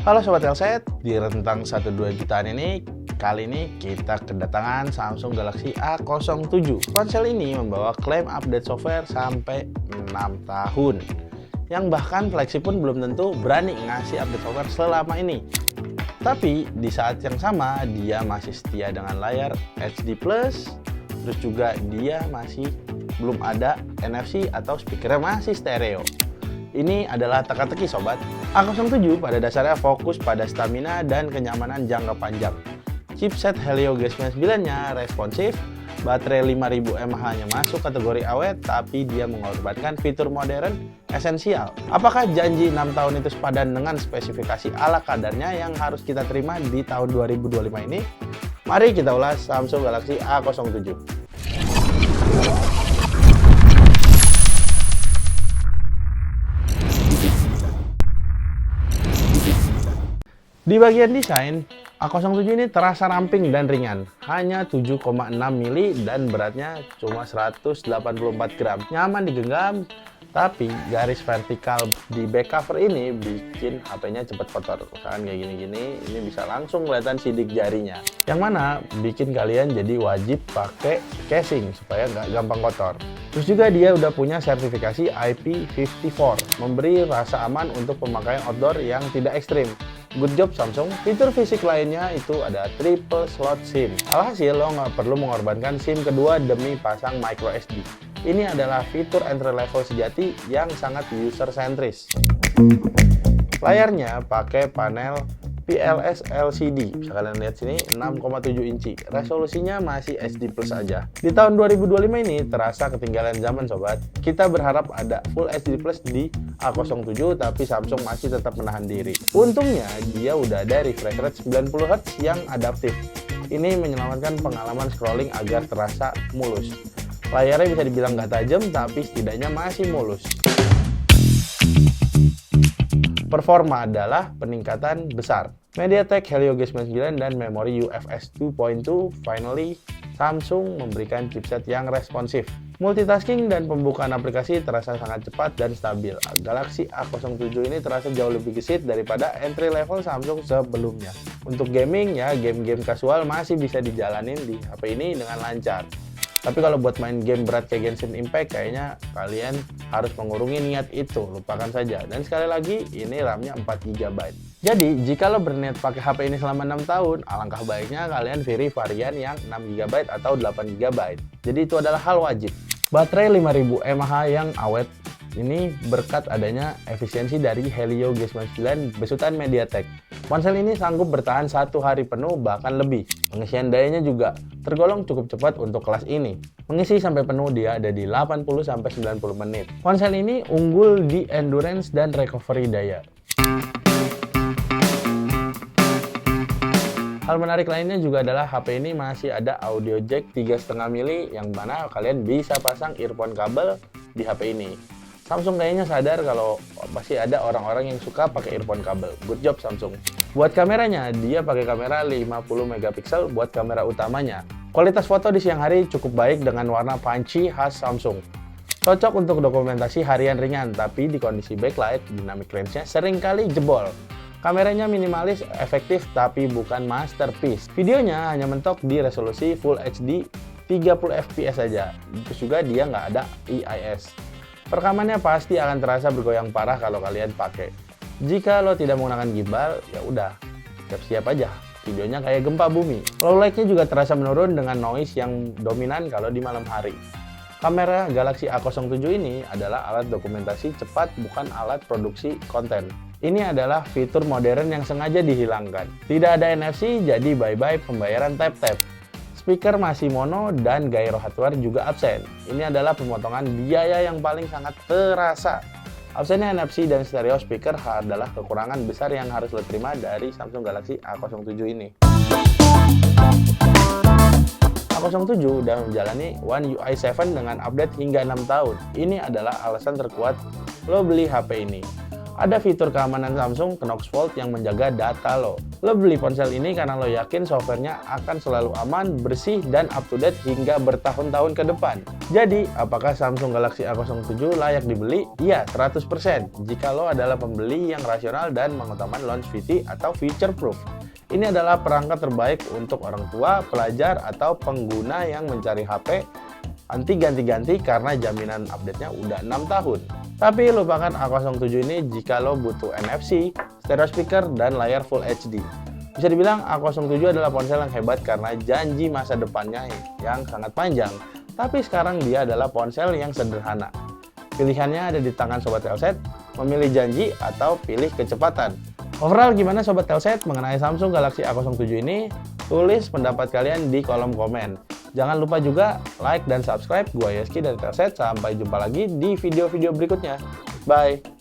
Halo Sobat Elset, di rentang 1-2 jutaan ini, kali ini kita kedatangan Samsung Galaxy A07. Ponsel ini membawa klaim update software sampai 6 tahun. Yang bahkan flagship pun belum tentu berani ngasih update software selama ini. Tapi di saat yang sama, dia masih setia dengan layar HD+, terus juga dia masih belum ada NFC atau speakernya masih stereo. Ini adalah teka-teki sobat. A07 pada dasarnya fokus pada stamina dan kenyamanan jangka panjang. Chipset Helio G99-nya responsif, baterai 5000 mAh-nya masuk kategori awet, tapi dia mengorbankan fitur modern esensial. Apakah janji 6 tahun itu sepadan dengan spesifikasi ala kadarnya yang harus kita terima di tahun 2025 ini? Mari kita ulas Samsung Galaxy A07. Di bagian desain, A07 ini terasa ramping dan ringan, hanya 7,6 mili dan beratnya cuma 184 gram. Nyaman digenggam, tapi garis vertikal di back cover ini bikin HP-nya cepat kotor. Misalkan kayak gini-gini, ini bisa langsung kelihatan sidik jarinya. Yang mana bikin kalian jadi wajib pakai casing supaya nggak gampang kotor. Terus juga dia udah punya sertifikasi IP54, memberi rasa aman untuk pemakaian outdoor yang tidak ekstrim. Good job Samsung. Fitur fisik lainnya itu ada triple slot SIM. Alhasil lo nggak perlu mengorbankan SIM kedua demi pasang micro SD. Ini adalah fitur entry level sejati yang sangat user sentris. Layarnya pakai panel PLS LCD. Bisa kalian lihat sini 6,7 inci. Resolusinya masih HD+ aja. Di tahun 2025 ini terasa ketinggalan zaman sobat. Kita berharap ada Full HD+ di A07, tapi Samsung masih tetap menahan diri. Untungnya dia udah ada refresh rate 90Hz yang adaptif. Ini menyelamatkan pengalaman scrolling agar terasa mulus. Layarnya bisa dibilang nggak tajam, tapi setidaknya masih mulus. Performa adalah peningkatan besar. MediaTek Helio G99 dan memori UFS 2.2, finally Samsung memberikan chipset yang responsif. Multitasking dan pembukaan aplikasi terasa sangat cepat dan stabil. Galaxy A07 ini terasa jauh lebih gesit daripada entry level Samsung sebelumnya. Untuk gaming ya, game-game kasual masih bisa dijalanin di HP ini dengan lancar. Tapi kalau buat main game berat kayak Genshin Impact, kayaknya kalian harus mengurungi niat itu, lupakan saja. Dan sekali lagi, ini RAM-nya 4GB. Jadi, jika lo berniat pakai HP ini selama 6 tahun, alangkah baiknya kalian pilih varian yang 6GB atau 8GB. Jadi itu adalah hal wajib. Baterai 5000 mAh yang awet, ini berkat adanya efisiensi dari Helio G99 besutan MediaTek. Ponsel ini sanggup bertahan 1 hari penuh bahkan lebih. Pengisian dayanya juga tergolong cukup cepat untuk kelas ini. Mengisi sampai penuh dia ada di 80-90 menit. Ponsel ini unggul di endurance dan recovery daya. Hal menarik lainnya juga adalah HP ini masih ada audio jack 3,5 mili yang mana kalian bisa pasang earphone kabel di HP ini. Samsung kayaknya sadar kalau pasti ada orang-orang yang suka pakai earphone kabel. Good job Samsung. Buat kameranya, dia pakai kamera 50 megapiksel buat kamera utamanya. Kualitas foto di siang hari cukup baik dengan warna punchy khas Samsung. Cocok untuk dokumentasi harian ringan, tapi di kondisi backlight, dynamic range-nya seringkali jebol. Kameranya minimalis, efektif, tapi bukan masterpiece. Videonya hanya mentok di resolusi Full HD 30 fps saja. Terus juga dia nggak ada IIS. Perekamannya pasti akan terasa bergoyang parah kalau kalian pakai. Jika lo tidak menggunakan gimbal, ya udah, siap-siap aja. Videonya kayak gempa bumi. Low light-nya juga terasa menurun dengan noise yang dominan kalau di malam hari. Kamera Galaxy A07 ini adalah alat dokumentasi cepat, bukan alat produksi konten. Ini adalah fitur modern yang sengaja dihilangkan. Tidak ada NFC, jadi bye-bye pembayaran tap-tap. Speaker masih mono dan gyro hardware juga absen. Ini adalah pemotongan biaya yang paling sangat terasa. Absennya NFC dan stereo speaker adalah kekurangan besar yang harus lo terima dari Samsung Galaxy A07 ini. A07 udah menjalani One UI 7 dengan update hingga 6 tahun. Ini adalah alasan terkuat lo beli HP ini. Ada fitur keamanan Samsung Knox Vault yang menjaga data lo. Lo beli ponsel ini karena lo yakin softwarenya akan selalu aman, bersih, dan up to date hingga bertahun-tahun ke depan. Jadi, apakah Samsung Galaxy A07 layak dibeli? Iya, 100% jika lo adalah pembeli yang rasional dan mengutamakan longevity atau future proof. Ini adalah perangkat terbaik untuk orang tua, pelajar, atau pengguna yang mencari HP anti ganti-ganti karena jaminan update-nya udah 6 tahun. Tapi lupakan A07 ini jika lo butuh NFC, stereo speaker, dan layar Full HD. Bisa dibilang A07 adalah ponsel yang hebat karena janji masa depannya yang sangat panjang. Tapi sekarang dia adalah ponsel yang sederhana. Pilihannya ada di tangan Sobat Telset, memilih janji atau pilih kecepatan. Overall gimana Sobat Telset mengenai Samsung Galaxy A07 ini? Tulis pendapat kalian di kolom komen. Jangan lupa juga like dan subscribe. Gua Yeski dari Telset. Sampai jumpa lagi di video-video berikutnya. Bye!